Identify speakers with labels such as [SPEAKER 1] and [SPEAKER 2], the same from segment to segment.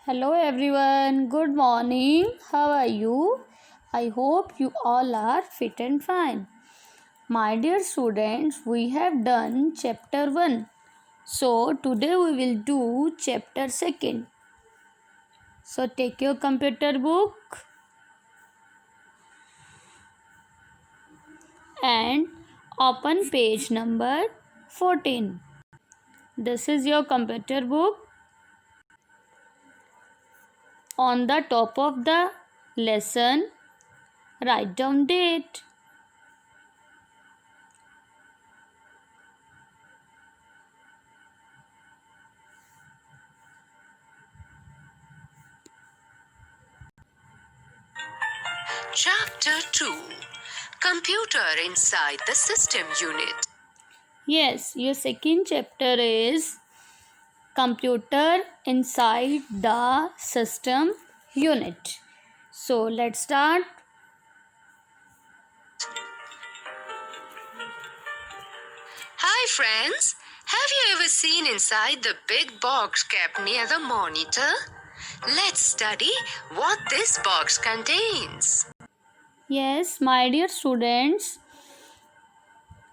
[SPEAKER 1] Hello everyone, good morning. How are you? I hope you all are fit and fine. My dear students, we have done chapter 1. So today we will do chapter 2. So take your computer book and open page number 14. This is your computer book. On the top of the lesson, write down date.
[SPEAKER 2] Chapter 2 Computer Inside the System Unit.
[SPEAKER 1] Yes, your second chapter is Computer Inside the System Unit. So let's start.
[SPEAKER 2] Hi friends, have you ever seen inside the big box kept near the monitor? Let's study what this box contains.
[SPEAKER 1] Yes, my dear students,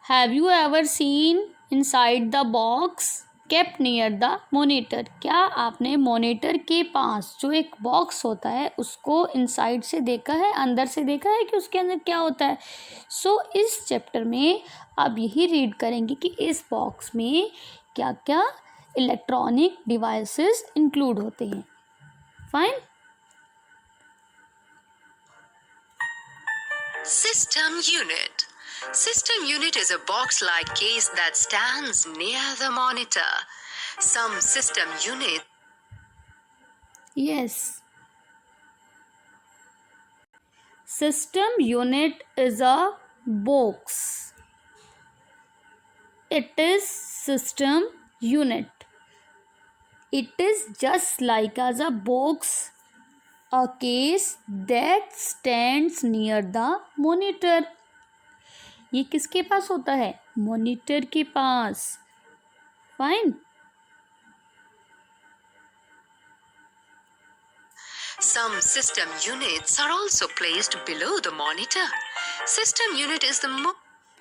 [SPEAKER 1] have you ever seen inside the box kept near the monitor? क्या आपने monitor के पास जो एक box होता है उसको inside से देखा है, अंदर से देखा है कि उसके अंदर क्या होता है? इस चैप्टर में आप यही रीड करेंगे कि इस बॉक्स में क्या क्या इलेक्ट्रॉनिक डिवाइसेस इंक्लूड होते हैं. Fine.
[SPEAKER 2] System Unit. System Unit is a box-like case that stands near the monitor. Some system units
[SPEAKER 1] Yes. System unit is a box. It is system unit. It is just like as a box, a case that stands near the monitor. ये किसके पास होता है? Monitor के पास. Fine.
[SPEAKER 2] Some system units are also placed below the monitor. System unit is the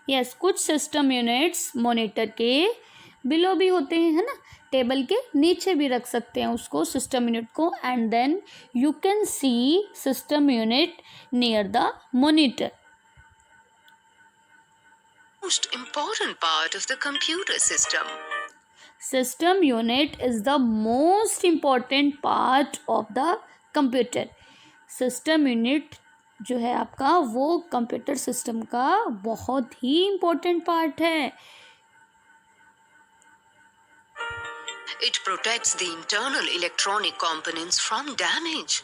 [SPEAKER 1] yes, कुछ system units monitor के below भी होते हैं, है ना. टेबल के नीचे भी रख सकते हैं उसको, सिस्टम यूनिट को. And then you can see system unit near the monitor.
[SPEAKER 2] most important part of the computer system.
[SPEAKER 1] System unit is the most important part of the computer. System unit जो है आपका वो computer system का बहुत ही important part है.
[SPEAKER 2] It protects the internal electronic components from damage.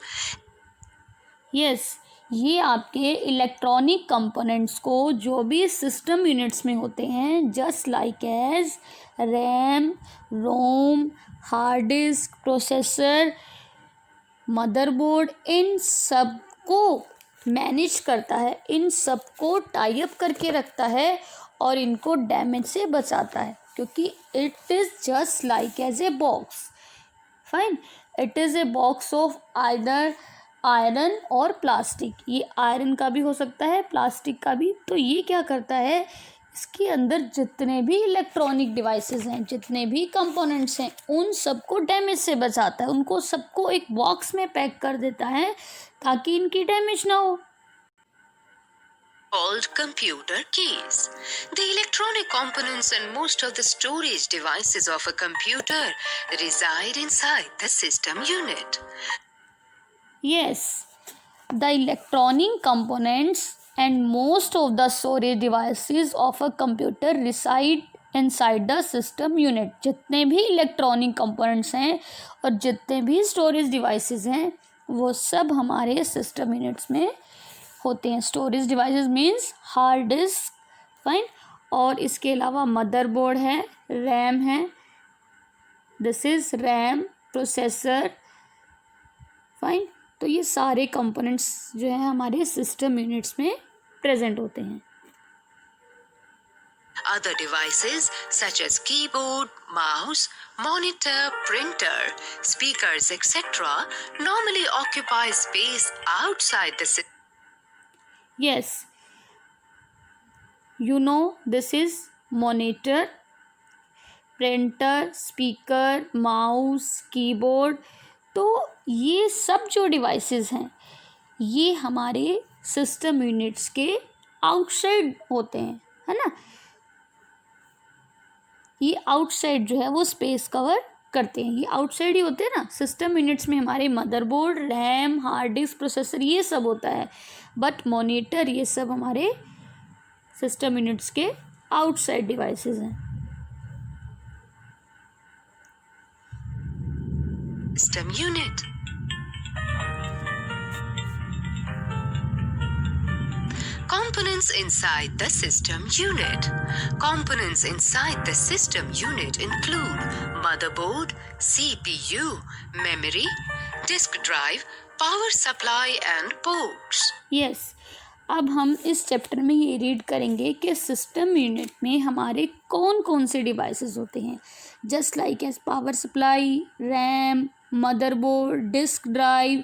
[SPEAKER 1] Yes, ये आपके electronic components को जो भी सिस्टम यूनिट्स में होते हैं, जस्ट लाइक एज रैम, रोम, हार्ड डिस्क, प्रोसेसर, मदरबोर्ड, इन सब को मैनेज करता है, इन सब को टाई अप करके रखता है और इनको डैमेज से बचाता है, क्योंकि it is just like as a box. Fine. It is a box of either iron or plastic. ये आयरन का भी हो सकता है, प्लास्टिक का भी. तो ये क्या करता है, इसके अंदर जितने भी इलेक्ट्रॉनिक डिवाइसेस हैं, जितने भी कंपोनेंट्स हैं, उन सबको डैमेज से बचाता है. उनको सबको एक बॉक्स में पैक कर देता है ताकि इनकी डैमेज ना हो.
[SPEAKER 2] Called computer keys. The electronic components and most of the storage devices of a computer reside inside the system unit.
[SPEAKER 1] Yes, the electronic components and most of the storage devices of a computer reside inside the system unit. जितने भी electronic components हैं और जितने भी storage devices हैं वो सब हमारे सिस्टम यूनिट्स में होते हैं. Storage devices means hard disk. Fine. और इसके अलावा मदरबोर्ड है, रैम है, this is RAM, processor. Fine. तो ये सारे कंपोनेंट्स जो है हमारे सिस्टम यूनिट्स में प्रेजेंट होते हैं.
[SPEAKER 2] Other devices such as keyboard, mouse, monitor, printer, speakers, etc. normally occupy space outside the system.
[SPEAKER 1] Yes, you know this is monitor, printer, speaker, mouse, keyboard. तो ये सब जो डिवाइसेस हैं ये हमारे सिस्टम यूनिट्स के आउटसाइड होते हैं, है ना। ये आउटसाइड जो है वो स्पेस कवर करते हैं, ये आउटसाइड ही होते हैं ना। सिस्टम यूनिट्स में हमारे motherboard, RAM, hard disk, processor ये सब होता है, बट मॉनिटर ये सब हमारे सिस्टम यूनिट्स के आउटसाइड डिवाइसेस हैं।
[SPEAKER 2] System unit. Components inside the system unit. Components inside the system unit include motherboard, CPU, memory, disk drive, power supply and ports.
[SPEAKER 1] Yes, अब हम इस चैप्टर में ये रीड करेंगे कि सिस्टम यूनिट में हमारे कौन कौन से डिवाइसेस होते हैं, just like as power supply, RAM, motherboard, disk drive,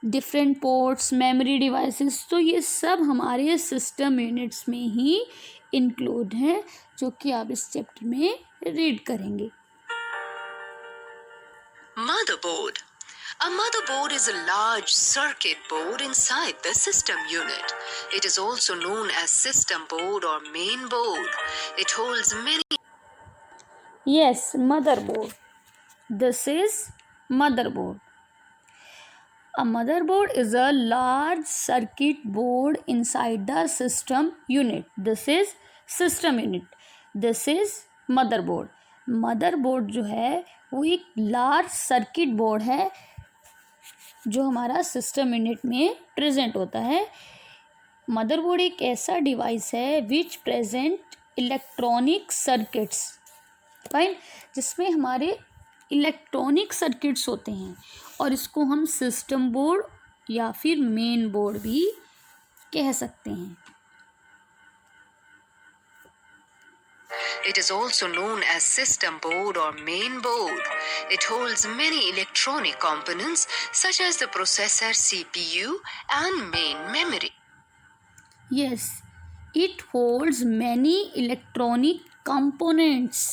[SPEAKER 1] different ports, memory devices. तो ये सब हमारे सिस्टम यूनिट्स में ही इंक्लूड हैं, जो कि आप इस चैप्टर में रीड करेंगे।
[SPEAKER 2] Motherboard. A motherboard is a large circuit board inside the system unit. It is also known as system board or main board. It holds many.
[SPEAKER 1] Yes, motherboard. This is motherboard. A motherboard is a large circuit board inside the system unit. This is system unit. This is motherboard. Motherboard जो है वो एक large circuit board है जो हमारा system unit में present होता है। मदरबोर्ड एक ऐसा डिवाइस है विच प्रेजेंट इलेक्ट्रॉनिक सर्किट्स, फाइन, जिसमें हमारे इलेक्ट्रॉनिक सर्किट्स होते हैं, और इसको हम सिस्टम बोर्ड या फिर मेन बोर्ड भी कह सकते हैं।
[SPEAKER 2] It is also known as system board or main board. It holds many electronic components such as the processor, CPU and main memory.
[SPEAKER 1] Yes, it holds many electronic components.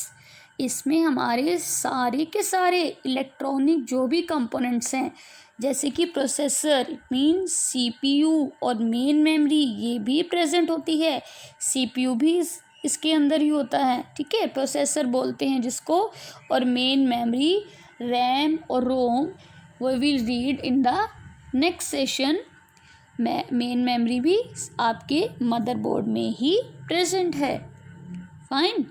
[SPEAKER 1] इसमें हमारे सारे के सारे electronic जो भी कंपोनेंट्स हैं, जैसे कि प्रोसेसर मीन्स CPU और मेन मेमोरी, ये भी प्रेजेंट होती है। CPU भी इसके अंदर ही होता है, ठीक है, प्रोसेसर बोलते हैं जिसको, और मेन मेमोरी, रैम और रोम, वो will read in the next session. Main memory भी आपके मदरबोर्ड में ही प्रेजेंट है, फाइन।